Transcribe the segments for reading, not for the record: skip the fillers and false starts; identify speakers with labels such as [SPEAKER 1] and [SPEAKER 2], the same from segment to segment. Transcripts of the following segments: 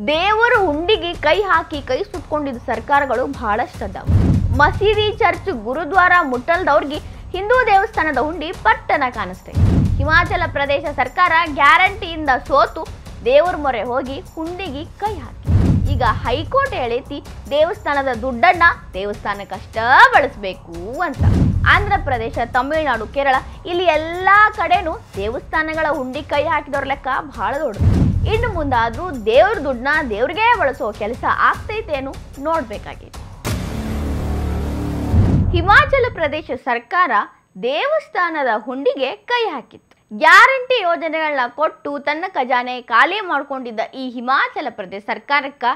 [SPEAKER 1] ದೇವರ ಹುಂಡಿಗೆ ಕೈ ಹಾಕಿ ಕೈ ಸುಟ್ಕೊಂಡಿದ್ದ ಸರ್ಕಾರಗಳು ಬಹಳಷ್ಟು ಅದಾವ. ಮಸೀದಿ, ಚರ್ಚ್, ಗುರುದ್ವಾರ ಮುಟ್ಟಲ್ದವ್ರಿಗೆ ಹಿಂದೂ ದೇವಸ್ಥಾನದ ಹುಂಡಿ ಪಟ್ಟನ ಕಾಣಿಸ್ತೈತೆ. ಹಿಮಾಚಲ ಪ್ರದೇಶ ಸರ್ಕಾರ ಗ್ಯಾರಂಟಿಯಿಂದ ಸೋತು ದೇವರ ಮೊರೆ ಹೋಗಿ ಹುಂಡಿಗೆ ಕೈ ಹಾಕಿ. ಈಗ ಹೈಕೋರ್ಟ್ ಹೇಳೈತಿ ದೇವಸ್ಥಾನದ ದುಡ್ಡನ್ನ ದೇವಸ್ಥಾನಕ್ಕಷ್ಟ ಬಳಸಬೇಕು ಅಂತ. ಆಂಧ್ರ ಪ್ರದೇಶ, ತಮಿಳುನಾಡು, ಕೇರಳ ಇಲ್ಲಿ ಎಲ್ಲಾ ಕಡೆನೂ ದೇವಸ್ಥಾನಗಳ ಹುಂಡಿ ಕೈ ಹಾಕಿದವ್ರ ಲೆಕ್ಕ ಬಹಳ ದೊಡ್ಡದು. ಇನ್ನು ಮುಂದಾದ್ರೂ ದೇವ್ರ ದುಡ್ಡನ್ನ ದೇವ್ರಿಗೆ ಬಳಸೋ ಕೆಲಸ ಆಗ್ತೈತೇನು ನೋಡ್ಬೇಕಾಗಿದೆ. ಹಿಮಾಚಲ ಪ್ರದೇಶ ಸರ್ಕಾರ ದೇವಸ್ಥಾನದ ಹುಂಡಿಗೆ ಕೈ ಹಾಕಿತ್ತು. ಗ್ಯಾರಂಟಿ ಯೋಜನೆಗಳನ್ನ ಕೊಟ್ಟು ತನ್ನ ಖಜಾನೆ ಖಾಲಿ ಮಾಡ್ಕೊಂಡಿದ್ದ ಈ ಹಿಮಾಚಲ ಪ್ರದೇಶ ಸರ್ಕಾರಕ್ಕೆ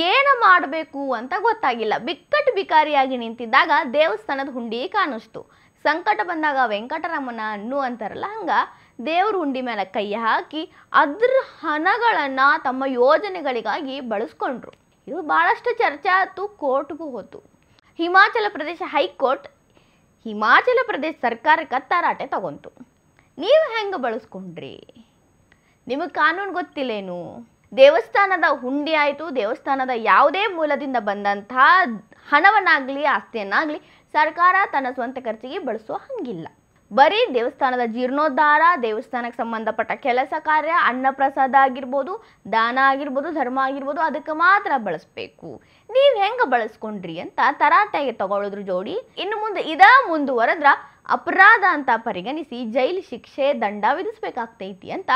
[SPEAKER 1] ಏನು ಮಾಡಬೇಕು ಅಂತ ಗೊತ್ತಾಗಿಲ್ಲ. ಬಿಕ್ಕಟ್ಟು ಬಿಕಾರಿಯಾಗಿ ನಿಂತಿದ್ದಾಗ ದೇವಸ್ಥಾನದ ಹುಂಡಿ ಕಾಣಿಸ್ತು. ಸಂಕಟ ಬಂದಾಗ ವೆಂಕಟರಮಣ ಅಂತಾರಲ್ಲ, ಹಂಗ ದೇವ್ರ ಹುಂಡಿ ಮೇಲೆ ಕೈ ಹಾಕಿ ಅದ್ರ ಹಣಗಳನ್ನು ತಮ್ಮ ಯೋಜನೆಗಳಿಗಾಗಿ ಬಳಸ್ಕೊಂಡ್ರು. ಇದು ಭಾಳಷ್ಟು ಚರ್ಚೆ ಆಯ್ತು, ಕೋರ್ಟ್ಗೂ ಹೋತು. ಹಿಮಾಚಲ ಪ್ರದೇಶ ಹೈಕೋರ್ಟ್ ಹಿಮಾಚಲ ಪ್ರದೇಶ ಸರ್ಕಾರಕ್ಕೆ ತರಾಟೆ ತಗೊಂತು. ನೀವು ಹೆಂಗೆ ಬಳಸ್ಕೊಂಡ್ರಿ? ನಿಮಗೆ ಕಾನೂನು ಗೊತ್ತಿಲ್ಲೇನು? ದೇವಸ್ಥಾನದ ಹುಂಡಿ ಆಯಿತು, ದೇವಸ್ಥಾನದ ಯಾವುದೇ ಮೂಲದಿಂದ ಬಂದಂತಹ ಹಣವನ್ನಾಗಲಿ ಆಸ್ತಿಯನ್ನಾಗಲಿ ಸರ್ಕಾರ ತನ್ನ ಸ್ವಂತ ಖರ್ಚಿಗೆ ಬಳಸೋ ಹಂಗಿಲ್ಲ. ಬರೀ ದೇವಸ್ಥಾನದ ಜೀರ್ಣೋದ್ಧಾರ, ದೇವಸ್ಥಾನಕ್ಕೆ ಸಂಬಂಧಪಟ್ಟ ಕೆಲಸ ಕಾರ್ಯ, ಅನ್ನಪ್ರಸಾದ ಆಗಿರ್ಬೋದು, ದಾನ ಆಗಿರ್ಬೋದು, ಧರ್ಮ ಆಗಿರ್ಬೋದು, ಅದಕ್ಕೆ ಮಾತ್ರ ಬಳಸಬೇಕು. ನೀವು ಹೆಂಗೆ ಬಳಸ್ಕೊಂಡ್ರಿ ಅಂತ ತರಾಟೆಗೆ ತಗೊಳ್ಳೋದ್ರ ಜೋಡಿ ಇನ್ನು ಮುಂದೆ ಮುಂದುವರೆದ್ರ ಅಪರಾಧ ಅಂತ ಪರಿಗಣಿಸಿ ಜೈಲು ಶಿಕ್ಷೆ, ದಂಡ ವಿಧಿಸಬೇಕಾಗ್ತೈತಿ ಅಂತ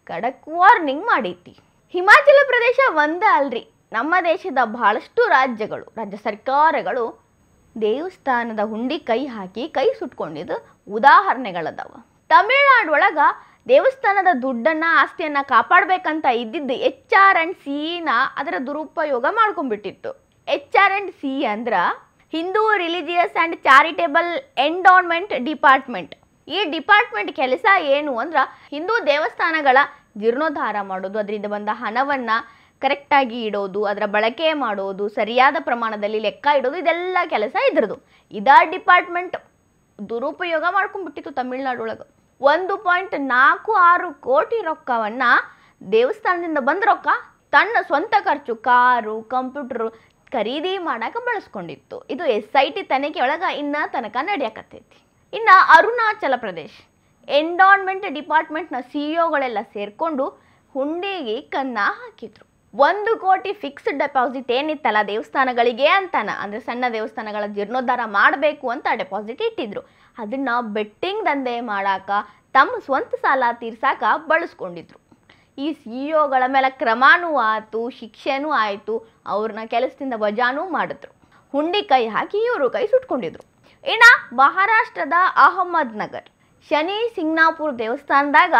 [SPEAKER 1] ಖಡಕ್ ವಾರ್ನಿಂಗ್ ಮಾಡೈತಿ. ಹಿಮಾಚಲ ಪ್ರದೇಶ ಒಂದೇ ಅಲ್ರಿ, ನಮ್ಮ ದೇಶದ ಬಹಳಷ್ಟು ರಾಜ್ಯ ಸರ್ಕಾರಗಳು ದೇವಸ್ಥಾನದ ಹುಂಡಿ ಕೈ ಹಾಕಿ ಕೈ ಸುಟ್ಕೊಂಡಿದ್ದು ಉದಾಹರಣೆಗಳದಾವ. ತಮಿಳುನಾಡು ಒಳಗ ದೇವಸ್ಥಾನದ ದುಡ್ಡನ್ನ ಆಸ್ತಿಯನ್ನ ಕಾಪಾಡಬೇಕಂತ ಇದ್ದಿದ್ದು HR&C ಅದರ ದುರುಪಯೋಗ ಮಾಡ್ಕೊಂಡ್ಬಿಟ್ಟಿತ್ತು. HR&C ಅಂದ್ರ Hindu religious and charitable endowment department. ಈ ಡಿಪಾರ್ಟ್ಮೆಂಟ್ ಕೆಲಸ ಏನು ಅಂದ್ರೆ ಹಿಂದೂ ದೇವಸ್ಥಾನಗಳ ಜೀರ್ಣೋದ್ಧಾರ ಮಾಡೋದು, ಅದರಿಂದ ಬಂದ ಹಣವನ್ನು ಕರೆಕ್ಟಾಗಿ ಇಡೋದು, ಅದರ ಬಳಕೆ ಮಾಡೋದು, ಸರಿಯಾದ ಪ್ರಮಾಣದಲ್ಲಿ ಲೆಕ್ಕ ಇಡೋದು, ಇದೆಲ್ಲ ಕೆಲಸ ಇದ್ರದ್ದು. ಇದಾ ಡಿಪಾರ್ಟ್ಮೆಂಟ್ ದುರುಪಯೋಗ ಮಾಡ್ಕೊಂಡ್ಬಿಟ್ಟಿತ್ತು ತಮಿಳುನಾಡು ಒಳಗೆ. 1.46 ಕೋಟಿ ರೊಕ್ಕವನ್ನು ದೇವಸ್ಥಾನದಿಂದ ಬಂದ ರೊಕ್ಕ ತನ್ನ ಸ್ವಂತ ಖರ್ಚು, ಕಾರು, ಕಂಪ್ಯೂಟರು ಖರೀದಿ ಮಾಡಕ್ಕೆ ಬಳಸ್ಕೊಂಡಿತ್ತು. ಇದು SIT ತನಿಖೆ ಒಳಗೆ ಇನ್ನ ತನಕ ನಡೆಯಕತ್ತೈತಿ. ಇನ್ನು ಅರುಣಾಚಲ ಪ್ರದೇಶ ಎಂಡೋನ್ಮೆಂಟ್ ಡಿಪಾರ್ಟ್ಮೆಂಟ್ನ CEOಗಳೆಲ್ಲ ಸೇರಿಕೊಂಡು ಹುಂಡಿಗೆ ಕನ್ನ ಹಾಕಿದ್ರು. 1 ಕೋಟಿ ಫಿಕ್ಸ್ಡ್ ಡೆಪಾಸಿಟ್ ಏನಿತ್ತಲ್ಲ ದೇವಸ್ಥಾನಗಳಿಗೆ ಅಂತಾನ, ಅಂದರೆ ಸಣ್ಣ ದೇವಸ್ಥಾನಗಳ ಜೀರ್ಣೋದ್ಧಾರ ಮಾಡಬೇಕು ಅಂತ ಡೆಪಾಸಿಟ್ ಇಟ್ಟಿದ್ರು. ಅದನ್ನು ಬೆಟ್ಟಿಂಗ್ ದಂಧೆ ಮಾಡಾಕ, ತಮ್ಮ ಸ್ವಂತ ಸಾಲ ತೀರ್ಸಾಕ ಬಳಸ್ಕೊಂಡಿದ್ರು. ಈ CEOಗಳ ಮೇಲೆ ಕ್ರಮನೂ ಆಯಿತು, ಶಿಕ್ಷೆನೂ ಆಯಿತು, ಅವ್ರನ್ನ ಕೆಲಸದಿಂದ ವಜಾನೂ ಮಾಡಿದ್ರು. ಹುಂಡಿ ಕೈ ಹಾಕಿ ಇವರು ಕೈ ಸುಟ್ಕೊಂಡಿದ್ರು. ಇನ್ನು ಮಹಾರಾಷ್ಟ್ರದ ಅಹಮದ್ ನಗರ್ ಶನಿ ಸಿಂಗ್ನಾಪುರ ದೇವಸ್ಥಾನದಾಗ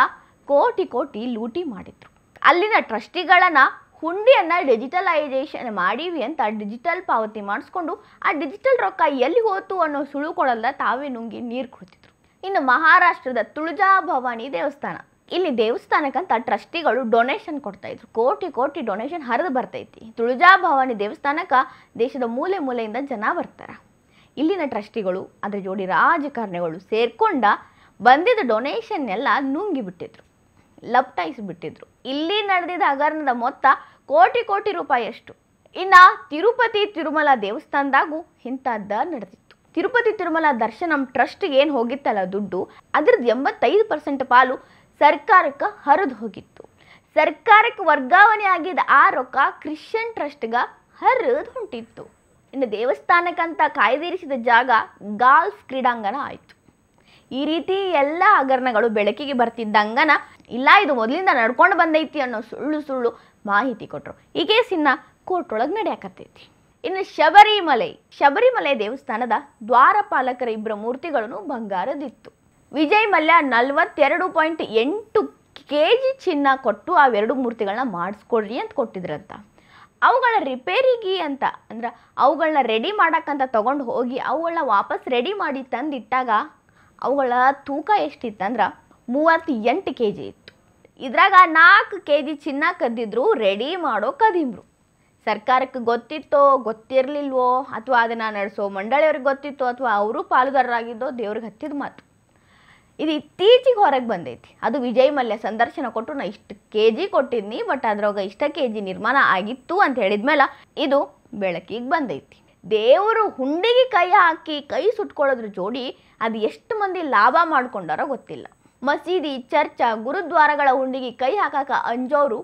[SPEAKER 1] ಕೋಟಿ ಲೂಟಿ ಮಾಡಿದ್ರು. ಅಲ್ಲಿನ ಟ್ರಸ್ಟಿಗಳನ್ನು ಹುಂಡಿಯನ್ನು ಡಿಜಿಟಲೈಸೇಷನ್ ಮಾಡೀವಿ ಅಂತ ಡಿಜಿಟಲ್ ಪಾವತಿ ಮಾಡಿಸ್ಕೊಂಡು ಆ ಡಿಜಿಟಲ್ ರೊಕ್ಕ ಎಲ್ಲಿ ಹೋತು ಅನ್ನೋ ಸುಳು ಕೊಡಲ್ಲ ತಾವೇ ನುಂಗಿ ನೀರು ಕುಡಿತಿದ್ರು. ಇನ್ನು ಮಹಾರಾಷ್ಟ್ರದ ತುಳಜಾ ಭವಾನಿ ದೇವಸ್ಥಾನ, ಇಲ್ಲಿ ದೇವಸ್ಥಾನಕ್ಕಂತ ಟ್ರಸ್ಟಿಗಳು ಡೊನೇಷನ್ ಕೊಡ್ತಾಯಿದ್ರು. ಕೋಟಿ ಡೊನೇಷನ್ ಹರಿದು ಬರ್ತೈತಿ. ತುಳಜಾ ಭವಾನಿ ದೇವಸ್ಥಾನಕ್ಕೆ ದೇಶದ ಮೂಲೆ ಮೂಲೆಯಿಂದ ಜನ ಬರ್ತಾರೆ. ಇಲ್ಲಿನ ಟ್ರಸ್ಟಿಗಳು ಅದರ ಜೋಡಿ ರಾಜಕಾರಣಿಗಳು ಸೇರ್ಕೊಂಡ ಬಂದಿದ್ದ ಡೊನೇಷನ್ ಎಲ್ಲ ನುಂಗಿ ಬಿಟ್ಟಿದ್ರು, ಲಪ್ಟಾಯಿಸಿಬಿಟ್ಟಿದ್ರು. ಇಲ್ಲಿ ನಡೆದಿದ್ದ ಹಗರಣದ ಮೊತ್ತ ಕೋಟಿ ರೂಪಾಯಿ ಅಷ್ಟು. ಇನ್ನು ತಿರುಪತಿ ತಿರುಮಲ ದೇವಸ್ಥಾನದಾಗೂ ಇಂಥದ್ದ ನಡೆದಿತ್ತು. ತಿರುಪತಿ ತಿರುಮಲ ದರ್ಶನಂ ಟ್ರಸ್ಟ್ಗೆ ಏನು ಹೋಗಿತ್ತಲ್ಲ ದುಡ್ಡು, ಅದ್ರದ್ದು 85% ಪಾಲು ಸರ್ಕಾರಕ್ಕೆ ಹರಿದು ಹೋಗಿತ್ತು. ಸರ್ಕಾರಕ್ಕೆ ವರ್ಗಾವಣೆ ಆಗಿದ್ದ ಆ ರೊಕ್ಕ ಕ್ರಿಶ್ಚಿಯನ್ ಟ್ರಸ್ಟ್ಗೆ ಹರಿದು ಹೊಂಟಿತ್ತು. ಇನ್ನು ದೇವಸ್ಥಾನಕ್ಕಂತ ಕಾಯ್ದಿರಿಸಿದ ಜಾಗ ಗಾಲ್ಫ್ ಕ್ರೀಡಾಂಗಣ ಆಯಿತು. ಈ ರೀತಿ ಎಲ್ಲ ಹಗರಣಗಳು ಬೆಳಕಿಗೆ ಬರ್ತಿದ್ದಂಗನ ಇಲ್ಲ ಇದು ಮೊದಲಿಂದ ನಡ್ಕೊಂಡು ಬಂದೈತಿ ಅನ್ನೋ ಸುಳ್ಳು ಮಾಹಿತಿ ಕೊಟ್ಟರು. ಈ ಕೇಸಿನ ಕೋರ್ಟ್ ಒಳಗೆ ನಡೆಯಕತ್ತೈತಿ. ಇನ್ನು ಶಬರಿಮಲೆ ದೇವಸ್ಥಾನದ ದ್ವಾರಪಾಲಕರ 2 ಮೂರ್ತಿಗಳನ್ನು ಬಂಗಾರದಿತ್ತು. ವಿಜಯ್ ಮಲ್ಯ 42.8 kg ಚಿನ್ನ ಕೊಟ್ಟು ಆ 2 ಮೂರ್ತಿಗಳನ್ನ ಮಾಡಿಸ್ಕೊಡ್ರಿ ಅಂತ ಕೊಟ್ಟಿದ್ರಂತ. ಅವುಗಳ ರಿಪೇರಿಗೆ ಅಂತ ಅಂದ್ರೆ ಅವುಗಳನ್ನ ರೆಡಿ ಮಾಡೋಕ್ಕಂತ ತೊಗೊಂಡು ಹೋಗಿ ಅವುಗಳನ್ನ ವಾಪಸ್ ರೆಡಿ ಮಾಡಿ ತಂದಿಟ್ಟಾಗ ಅವುಗಳ ತೂಕ ಎಷ್ಟಿತ್ತಂದ್ರೆ 38 kg ಇತ್ತು. ಇದ್ರಾಗ 4 kg ಚಿನ್ನ ಕದ್ದಿದ್ರು ರೆಡಿ ಮಾಡೋ ಕದಿಮ್ರು. ಸರ್ಕಾರಕ್ಕೆ ಗೊತ್ತಿತ್ತೋ ಗೊತ್ತಿರಲಿಲ್ವೋ ಅಥವಾ ಅದನ್ನು ನಡೆಸೋ ಮಂಡಳಿಯವ್ರಿಗೆ ಗೊತ್ತಿತ್ತೋ ಅಥವಾ ಅವರು ಪಾಲುದಾರರಾಗಿದ್ದೋ ದೇವ್ರಿಗೆ ಹತ್ತಿದ ಮಾತು. ಇದು ಇತ್ತೀಚೆಗೆ ಹೊರಗೆ ಬಂದೈತಿ. ಅದು ವಿಜಯ್ ಮಲ್ಯ ಸಂದರ್ಶನ ಕೊಟ್ಟು ನಾ ಇಷ್ಟು KG ಕೊಟ್ಟಿದ್ನಿ, ಬಟ್ ಅದ್ರಾಗ ಇಷ್ಟ KG ನಿರ್ಮಾಣ ಆಗಿತ್ತು ಅಂತ ಹೇಳಿದ್ಮೇಲೆ ಇದು ಬೆಳಕಿಗೆ ಬಂದೈತಿ. ದೇವರು ಹುಂಡಿಗೆ ಕೈ ಹಾಕಿ ಕೈ ಸುಟ್ಕೊಳ್ಳೋದ್ರ ಜೋಡಿ ಅದು ಎಷ್ಟು ಮಂದಿ ಲಾಭ ಮಾಡ್ಕೊಂಡಾರೋ ಗೊತ್ತಿಲ್ಲ. ಮಸೀದಿ, ಚರ್ಚ್, ಗುರುದ್ವಾರಗಳ ಹುಂಡಿಗೆ ಕೈ ಹಾಕಾಕ ಅಂಜೋರು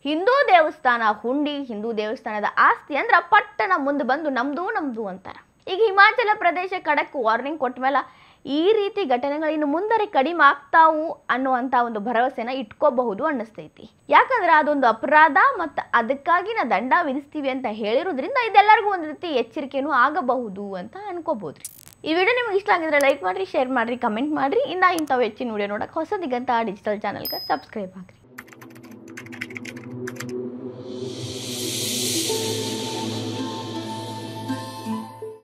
[SPEAKER 1] ಹಿಂದೂ ದೇವಸ್ಥಾನ ಹುಂಡಿ, ಹಿಂದೂ ದೇವಸ್ಥಾನದ ಆಸ್ತಿ ಅಂದ್ರೆ ಪಟ್ಟಣ ಮುಂದೆ ಬಂದು ನಮ್ದು ಅಂತಾರೆ. ಈಗ ಹಿಮಾಚಲ ಪ್ರದೇಶ ಖಡಕ್ ವಾರ್ನಿಂಗ್ ಕೊಟ್ಟ ಮೇಲೆ ಈ ರೀತಿ ಘಟನೆಗಳು ಇನ್ನು ಮುಂದರೆ ಕಡಿಮೆ ಆಗ್ತಾವು ಅನ್ನುವಂಥ ಒಂದು ಭರವಸೆನ ಇಟ್ಕೋಬಹುದು ಅನ್ನಿಸ್ತೈತಿ. ಯಾಕಂದ್ರೆ ಅದೊಂದು ಅಪರಾಧ ಮತ್ತು ಅದಕ್ಕಾಗಿ ನಾ ದಂಡ ವಿಧಿಸ್ತೀವಿ ಅಂತ ಹೇಳಿರೋದ್ರಿಂದ ಇದೆಲ್ಲರಿಗೂ ಒಂದು ರೀತಿ ಎಚ್ಚರಿಕೆನೂ ಆಗಬಹುದು ಅಂತ ಅನ್ಕೋಬಹುದು. ಈ ವಿಡಿಯೋ ನಿಮ್ಗೆ ಇಷ್ಟ ಆಗಿದ್ರೆ ಲೈಕ್ ಮಾಡಿರಿ, ಶೇರ್ ಮಾಡಿರಿ, ಕಮೆಂಟ್ ಮಾಡಿರಿ. ಇಂಥವು ಹೆಚ್ಚಿನ ವಿಡಿಯೋ ನೋಡಕ್ಕೆ ಹೊಸ ದಿಗಂತ ಡಿಜಿಟಲ್ ಚಾನಲ್ಗೆ ಸಬ್ಸ್ಕ್ರೈಬ್ ಆಗಿರಿ.